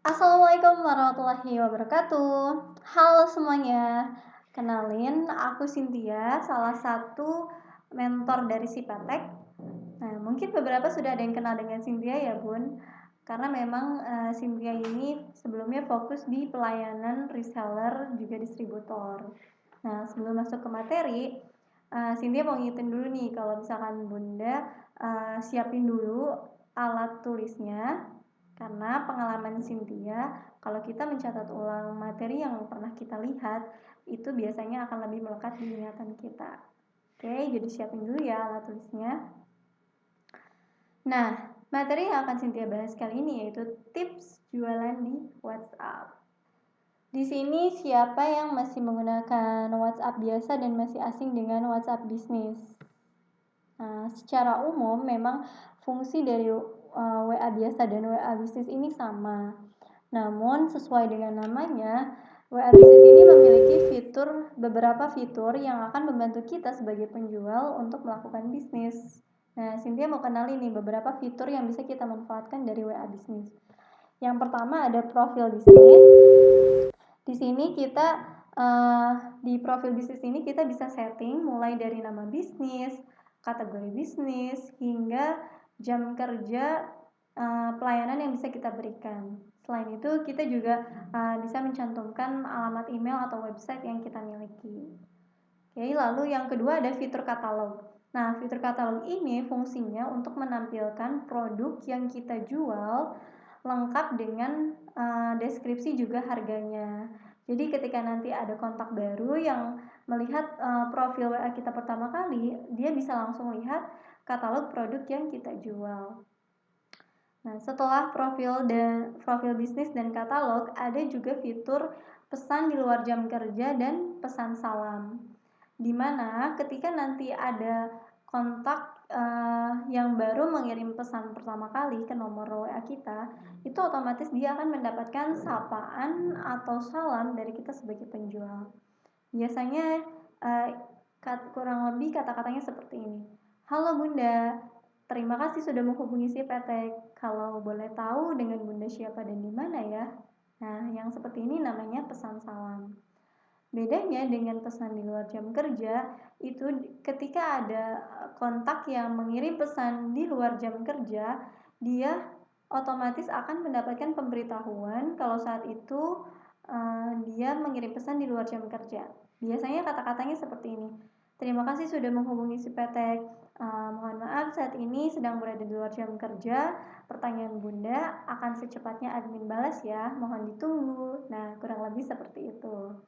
Assalamualaikum warahmatullahi wabarakatuh. Halo semuanya, kenalin aku Cynthia, salah satu mentor dari Sipatek. Nah, mungkin beberapa sudah ada yang kenal dengan Cynthia ya Bun, karena memang Cynthia ini sebelumnya fokus di pelayanan reseller juga distributor. Nah, sebelum masuk ke materi, Cynthia mau ngingetin dulu nih kalau misalkan Bunda siapin dulu alat tulisnya, karena pengalaman Cynthia, kalau kita mencatat ulang materi yang pernah kita lihat, itu biasanya akan lebih melekat di ingatan kita. Oke, jadi siapin dulu ya alat tulisnya. Nah, materi yang akan Cynthia bahas kali ini yaitu tips jualan di WhatsApp. Di sini siapa yang masih menggunakan WhatsApp biasa dan masih asing dengan WhatsApp bisnis? Nah, secara umum memang fungsi dari WA biasa dan WA bisnis ini sama. Namun sesuai dengan namanya, WA bisnis ini memiliki beberapa fitur yang akan membantu kita sebagai penjual untuk melakukan bisnis. Nah, Cynthia mau kenalin nih beberapa fitur yang bisa kita manfaatkan dari WA bisnis. Yang pertama ada profil bisnis. Di sini kita di profil bisnis ini kita bisa setting mulai dari nama bisnis, kategori bisnis, hingga jam kerja pelayanan yang bisa kita berikan. Selain itu, kita juga bisa mencantumkan alamat email atau website yang kita miliki. Oke, lalu yang kedua ada fitur katalog. Nah, fitur katalog ini fungsinya untuk menampilkan produk yang kita jual lengkap dengan deskripsi juga harganya. Jadi ketika nanti ada kontak baru yang melihat profil WA kita pertama kali, dia bisa langsung lihat katalog produk yang kita jual. Nah, setelah profil bisnis dan katalog, ada juga fitur pesan di luar jam kerja dan pesan salam. Di mana ketika nanti ada kontak yang baru mengirim pesan pertama kali ke nomor WA kita, itu otomatis dia akan mendapatkan sapaan atau salam dari kita sebagai penjual. Biasanya kurang lebih kata-katanya seperti ini. Halo Bunda, terima kasih sudah menghubungi Sipatek. Kalau boleh tahu dengan Bunda siapa dan di mana ya? Nah, yang seperti ini namanya pesan salam. Bedanya dengan pesan di luar jam kerja, itu ketika ada kontak yang mengirim pesan di luar jam kerja, dia otomatis akan mendapatkan pemberitahuan kalau saat itu dia mengirim pesan di luar jam kerja. Biasanya kata-katanya seperti ini. Terima kasih sudah menghubungi Sipatek. Mohon maaf saat ini sedang berada di luar jam kerja. Pertanyaan Bunda akan secepatnya admin balas ya. Mohon ditunggu. Nah, kurang lebih seperti itu.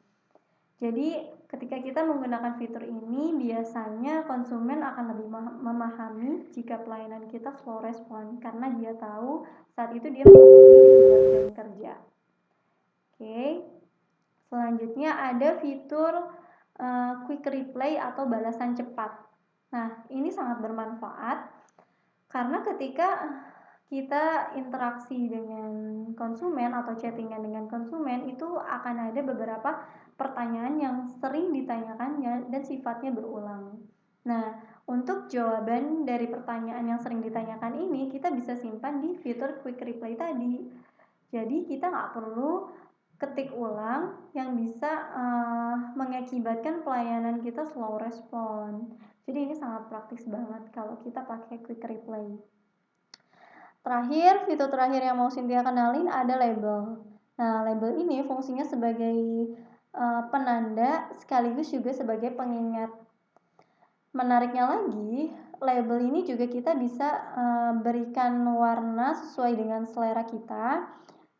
Jadi ketika kita menggunakan fitur ini, biasanya konsumen akan lebih memahami jika pelayanan kita slow respon karena dia tahu saat itu dia menghubungi di luar jam kerja. Oke, selanjutnya ada fitur quick reply atau balasan cepat. Nah, ini sangat bermanfaat karena ketika kita interaksi dengan konsumen atau chattingan dengan konsumen, itu akan ada beberapa pertanyaan yang sering ditanyakannya dan sifatnya berulang. Nah, untuk jawaban dari pertanyaan yang sering ditanyakan ini, kita bisa simpan di fitur quick reply tadi. Jadi kita nggak perlu ketik ulang yang bisa mengakibatkan pelayanan kita slow respon. Jadi ini sangat praktis banget kalau kita pakai quick reply. Terakhir, fitur terakhir yang mau Cynthia kenalin ada label. Nah, label ini fungsinya sebagai penanda sekaligus juga sebagai pengingat. Menariknya lagi, label ini juga kita bisa berikan warna sesuai dengan selera kita,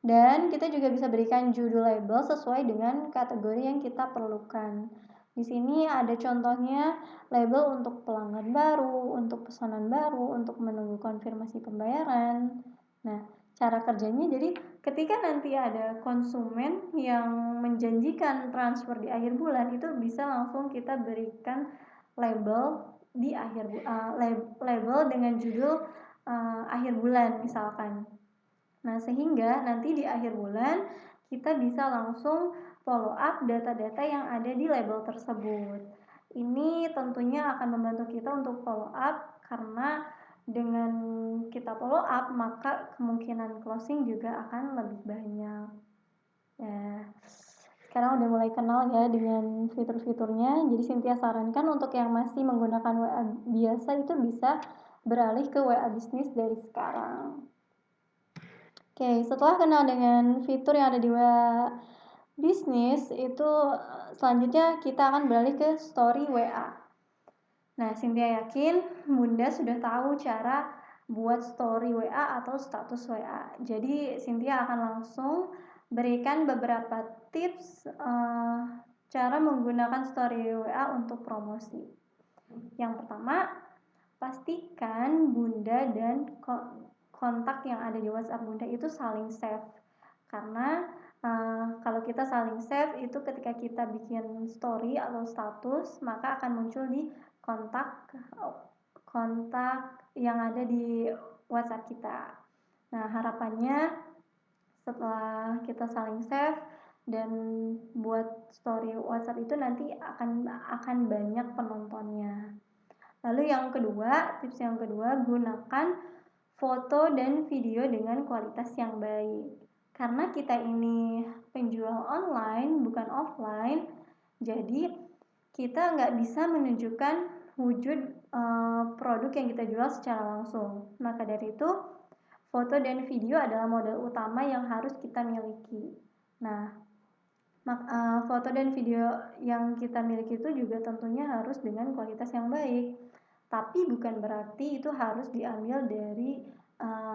dan kita juga bisa berikan judul label sesuai dengan kategori yang kita perlukan. Di sini ada contohnya label untuk pelanggan baru, untuk pesanan baru, untuk menunggu konfirmasi pembayaran. Nah, cara kerjanya jadi ketika nanti ada konsumen yang menjanjikan transfer di akhir bulan, itu bisa langsung kita berikan label di label dengan judul akhir bulan misalkan. Nah, sehingga nanti di akhir bulan kita bisa langsung follow up data-data yang ada di label tersebut. Ini tentunya akan membantu kita untuk follow up karena dengan kita follow up, maka kemungkinan closing juga akan lebih banyak. Nah, sekarang udah mulai kenal ya dengan fitur-fiturnya. Jadi Cynthia sarankan untuk yang masih menggunakan WA biasa itu bisa beralih ke WA bisnis dari sekarang. Oke, setelah kenal dengan fitur yang ada di WA bisnis, itu selanjutnya kita akan beralih ke story WA. Nah, Cynthia yakin Bunda sudah tahu cara buat story WA atau status WA. Jadi Cynthia akan langsung berikan beberapa tips cara menggunakan story WA untuk promosi. Yang pertama, pastikan Bunda dan kontak yang ada di WhatsApp Bunda itu saling save. Karena kalau kita saling save itu ketika kita bikin story atau status, maka akan muncul di kontak yang ada di WhatsApp kita. Nah, harapannya setelah kita saling save dan buat story WhatsApp itu nanti akan banyak penontonnya. Lalu tips yang kedua, gunakan foto dan video dengan kualitas yang baik. Karena kita ini penjual online bukan offline, jadi kita nggak bisa menunjukkan wujud produk yang kita jual secara langsung. Maka dari itu, foto dan video adalah modal utama yang harus kita miliki. Nah, foto dan video yang kita miliki itu juga tentunya harus dengan kualitas yang baik. Tapi bukan berarti itu harus diambil dari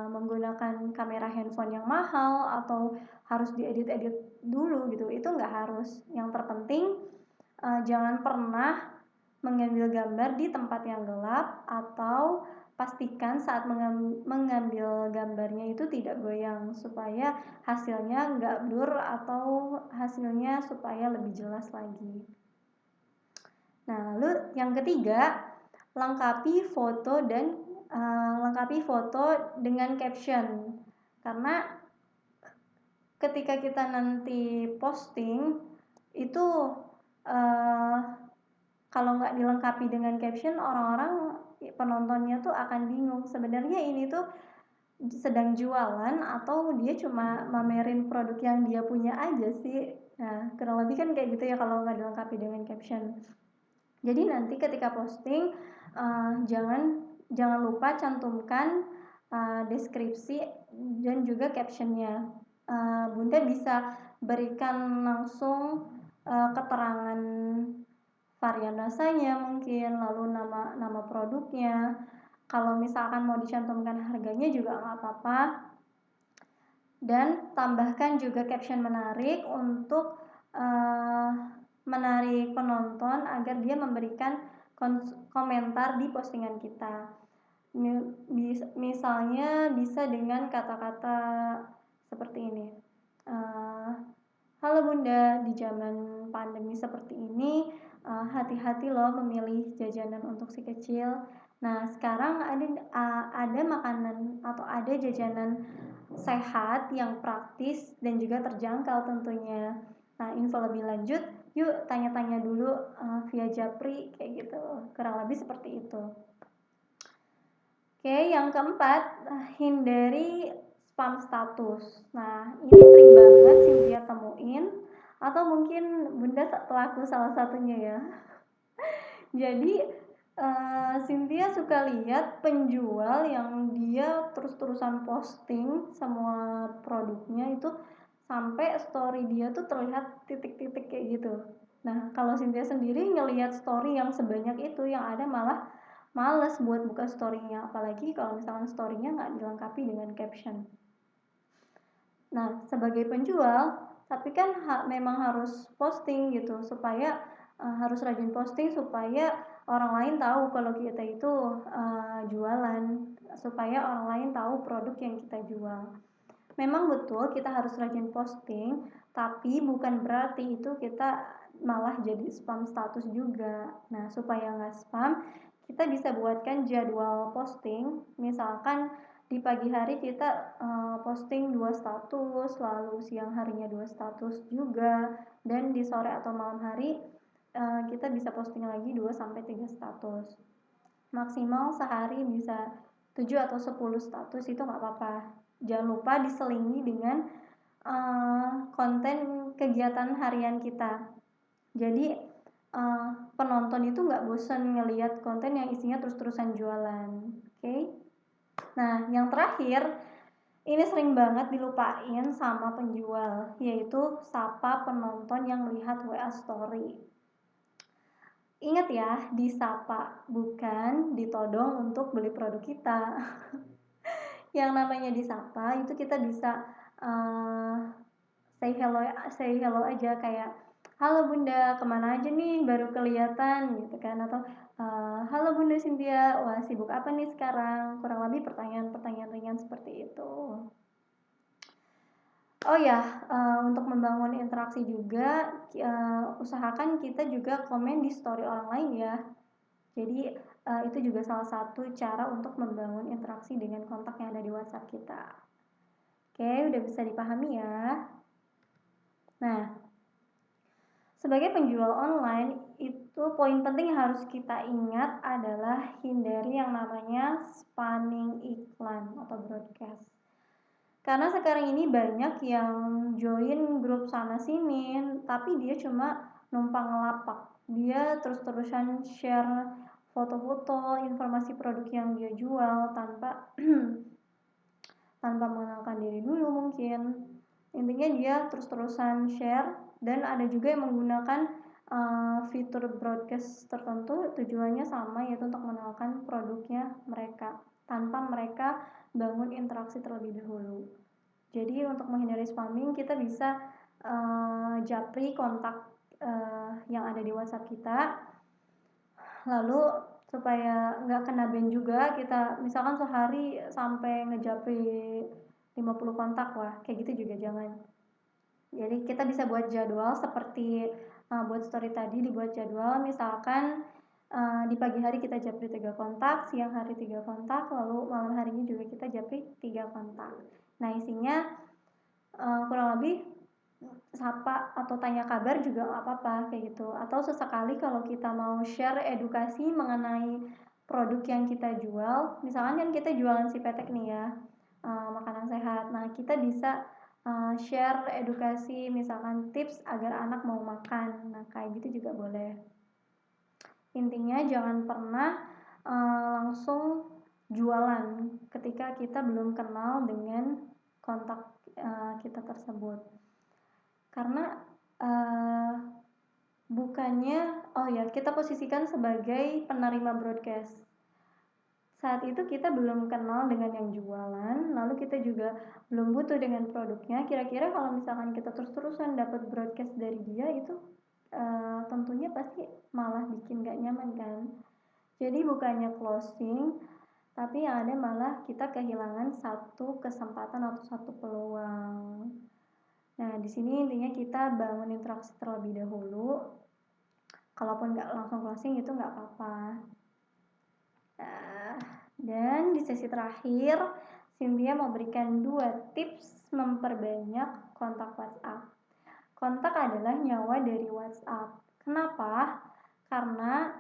menggunakan kamera handphone yang mahal atau harus diedit-edit dulu gitu. Itu nggak harus. Yang terpenting jangan pernah mengambil gambar di tempat yang gelap, atau pastikan saat mengambil gambarnya itu tidak goyang supaya hasilnya nggak blur atau hasilnya supaya lebih jelas lagi. Nah, lalu yang ketiga, lengkapi foto dengan caption. Karena ketika kita nanti posting itu kalau nggak dilengkapi dengan caption, orang-orang penontonnya tuh akan bingung sebenarnya ini tuh sedang jualan atau dia cuma mamerin produk yang dia punya aja sih. Nah, kurang lebih kan kayak gitu ya kalau nggak dilengkapi dengan caption. Jadi nanti ketika posting jangan lupa cantumkan deskripsi dan juga captionnya. Bunda bisa berikan langsung keterangan varian rasanya mungkin, lalu nama produknya. Kalau misalkan mau dicantumkan harganya juga nggak apa-apa. Dan tambahkan juga caption menarik untuk menarik penonton agar dia memberikan komentar di postingan kita. Misalnya bisa dengan kata-kata seperti ini. Halo Bunda, di zaman pandemi seperti ini hati-hati loh memilih jajanan untuk si kecil. Nah, sekarang ada makanan atau ada jajanan sehat yang praktis dan juga terjangkau tentunya. Nah, info lebih lanjut, yuk tanya-tanya dulu via Japri kayak gitu. Kurang lebih seperti itu. Oke, yang keempat, hindari spam status. Nah, ini sering banget Cynthia temuin, atau mungkin Bunda pelaku salah satunya ya. Jadi Cynthia suka lihat penjual yang dia terus-terusan posting semua produknya itu sampai story dia tuh terlihat titik-titik kayak gitu. Nah, kalau Cynthia sendiri ngelihat story yang sebanyak itu, yang ada malah males buat buka story-nya, apalagi kalau misalkan story-nya nggak dilengkapi dengan caption. Nah, sebagai penjual, tapi kan memang harus posting gitu supaya harus rajin posting supaya orang lain tahu kalau kita itu jualan, supaya orang lain tahu produk yang kita jual. Memang betul kita harus rajin posting, tapi bukan berarti itu kita malah jadi spam status juga. Nah, supaya nggak spam, kita bisa buatkan jadwal posting. Misalkan di pagi hari kita posting 2 status, lalu siang harinya 2 status juga, dan di sore atau malam hari kita bisa posting lagi 2-3 status. Maksimal sehari bisa 7 atau 10 status itu nggak apa-apa. Jangan lupa diselingi dengan konten kegiatan harian kita. Jadi penonton itu nggak bosan ngelihat konten yang isinya terus-terusan jualan. Oke? Nah, yang terakhir, ini sering banget dilupain sama penjual, yaitu sapa penonton yang melihat WA Story. Ingat ya, disapa, bukan ditodong untuk beli produk kita. Yang namanya disapa itu kita bisa say hello aja, kayak halo bunda, kemana aja nih, baru kelihatan gitu kan, atau halo bunda Cynthia, wah sibuk apa nih sekarang, kurang lebih pertanyaan-pertanyaan ringan seperti itu. Oh ya, untuk membangun interaksi juga, usahakan kita juga komen di story orang lain ya. Jadi itu juga salah satu cara untuk membangun interaksi dengan kontak yang ada di WhatsApp kita. Oke, udah bisa dipahami ya. Nah, sebagai penjual online, itu poin penting yang harus kita ingat adalah hindari yang namanya spamming iklan atau broadcast. Karena sekarang ini banyak yang join grup sana sini, tapi dia cuma numpang lapak. Dia terus-terusan share foto-foto, informasi produk yang dia jual tanpa tanpa mengenalkan diri dulu mungkin. Intinya dia terus-terusan share, dan ada juga yang menggunakan fitur broadcast tertentu, tujuannya sama, yaitu untuk mengenalkan produknya mereka tanpa mereka bangun interaksi terlebih dahulu. Jadi untuk menghindari spamming, kita bisa japri kontak yang ada di WhatsApp kita, lalu supaya nggak kena ban juga, kita misalkan sehari sampai ngejapri 50 kontak, wah kayak gitu juga jangan. Jadi kita bisa buat jadwal seperti buat story tadi, dibuat jadwal, misalkan di pagi hari kita japri 3 kontak, siang hari 3 kontak, lalu malam harinya juga kita japri 3 kontak. Nah, isinya kurang lebih sapa atau tanya kabar juga nggak apa-apa kayak gitu. Atau sesekali kalau kita mau share edukasi mengenai produk yang kita jual, misalkan kan kita jualan si petek nih ya, makanan sehat. Nah, kita bisa share edukasi, misalkan tips agar anak mau makan. Nah, kayak gitu juga boleh. Intinya jangan pernah langsung jualan ketika kita belum kenal dengan kontak kita tersebut. Karena bukannya, oh ya, kita posisikan sebagai penerima broadcast. Saat itu kita belum kenal dengan yang jualan, lalu kita juga belum butuh dengan produknya. Kira-kira kalau misalkan kita terus-terusan dapat broadcast dari dia, itu tentunya pasti malah bikin gak nyaman kan. Jadi bukannya closing, tapi yang ada malah kita kehilangan satu kesempatan atau satu peluang. Nah, di sini intinya kita bangun interaksi terlebih dahulu. Kalaupun nggak langsung closing itu nggak apa-apa. Dan di sesi terakhir, Cynthia mau berikan 2 tips memperbanyak kontak WhatsApp. Kontak adalah nyawa dari WhatsApp. Kenapa? Karena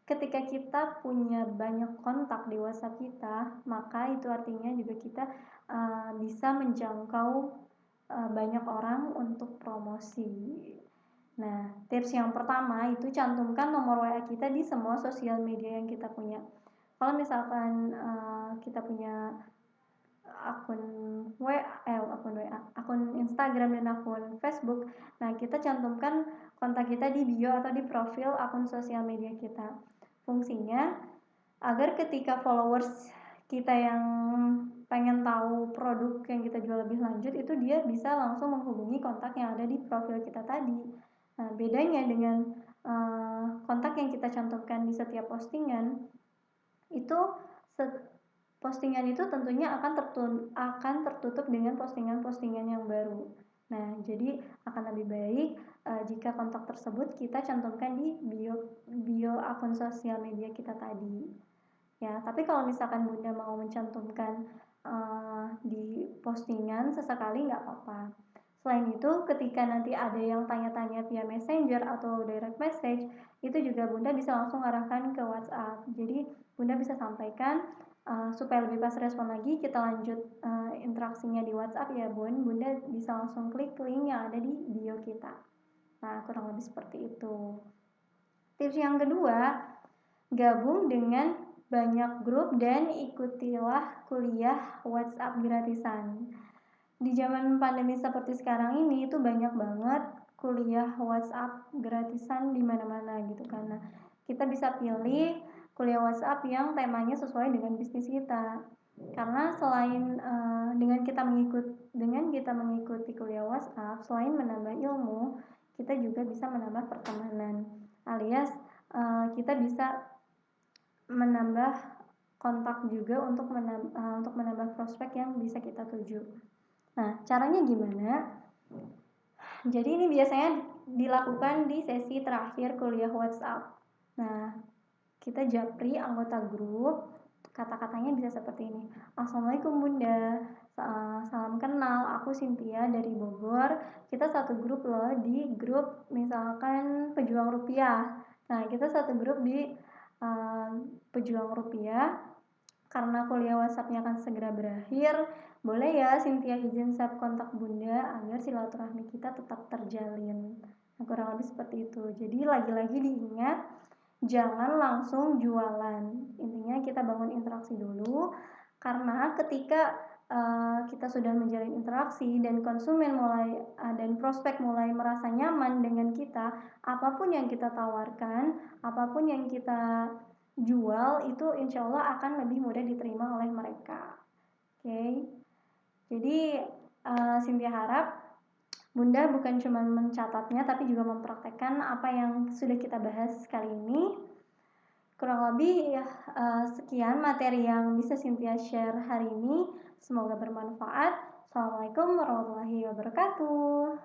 ketika kita punya banyak kontak di WhatsApp kita, maka itu artinya juga kita bisa menjangkau banyak orang untuk promosi. Nah, tips yang pertama itu cantumkan nomor WA kita di semua sosial media yang kita punya. Kalau misalkan kita punya akun akun Instagram dan akun Facebook, nah kita cantumkan kontak kita di bio atau di profil akun sosial media kita. Fungsinya agar ketika followers kita yang pengen tahu produk yang kita jual lebih lanjut, itu dia bisa langsung menghubungi kontak yang ada di profil kita tadi. Nah, bedanya dengan kontak yang kita cantumkan di setiap postingan, itu postingan itu tentunya akan tertutup dengan postingan-postingan yang baru. Nah, jadi akan lebih baik jika kontak tersebut kita cantumkan di bio akun sosial media kita tadi. Ya, tapi kalau misalkan Bunda mau mencantumkan di postingan sesekali nggak apa-apa. Selain itu, ketika nanti ada yang tanya-tanya via Messenger atau direct message, itu juga Bunda bisa langsung arahkan ke WhatsApp. Jadi Bunda bisa sampaikan supaya lebih pas respon lagi, kita lanjut interaksinya di WhatsApp ya Bun. Bunda bisa langsung klik link yang ada di bio kita. Nah, kurang lebih seperti itu. Tips yang kedua, gabung dengan banyak grup dan ikutilah kuliah WhatsApp gratisan. Di zaman pandemi seperti sekarang ini itu banyak banget kuliah WhatsApp gratisan di mana-mana gitu kan. Nah, kita bisa pilih kuliah WhatsApp yang temanya sesuai dengan bisnis kita. Karena selain dengan kita mengikuti kuliah WhatsApp, selain menambah ilmu, kita juga bisa menambah pertemanan. Alias kita bisa menambah kontak juga untuk menambah prospek yang bisa kita tuju. Nah, caranya gimana? Jadi ini biasanya dilakukan di sesi terakhir kuliah WhatsApp. Nah, kita japri anggota grup, kata-katanya bisa seperti ini. Assalamualaikum Bunda, salam kenal, aku Cynthia dari Bogor. Kita satu grup loh, di grup misalkan Pejuang Rupiah. Nah, kita satu grup di Pejuang Rupiah. Karena kuliah WhatsApp-nya akan segera berakhir, boleh ya Cynthia izin save kontak Bunda agar silaturahmi kita tetap terjalin. Nah, kurang lebih seperti itu. Jadi lagi-lagi diingat, jangan langsung jualan. Intinya kita bangun interaksi dulu, karena ketika kita sudah menjalin interaksi dan konsumen dan prospek mulai merasa nyaman dengan kita, apapun yang kita tawarkan, apapun yang kita jual itu insya Allah akan lebih mudah diterima oleh mereka. Oke. Jadi Cynthia harap Bunda bukan cuma mencatatnya tapi juga mempraktekkan apa yang sudah kita bahas kali ini. Kurang lebih sekian materi yang bisa Cynthia share hari ini. Semoga bermanfaat. Assalamualaikum warahmatullahi wabarakatuh.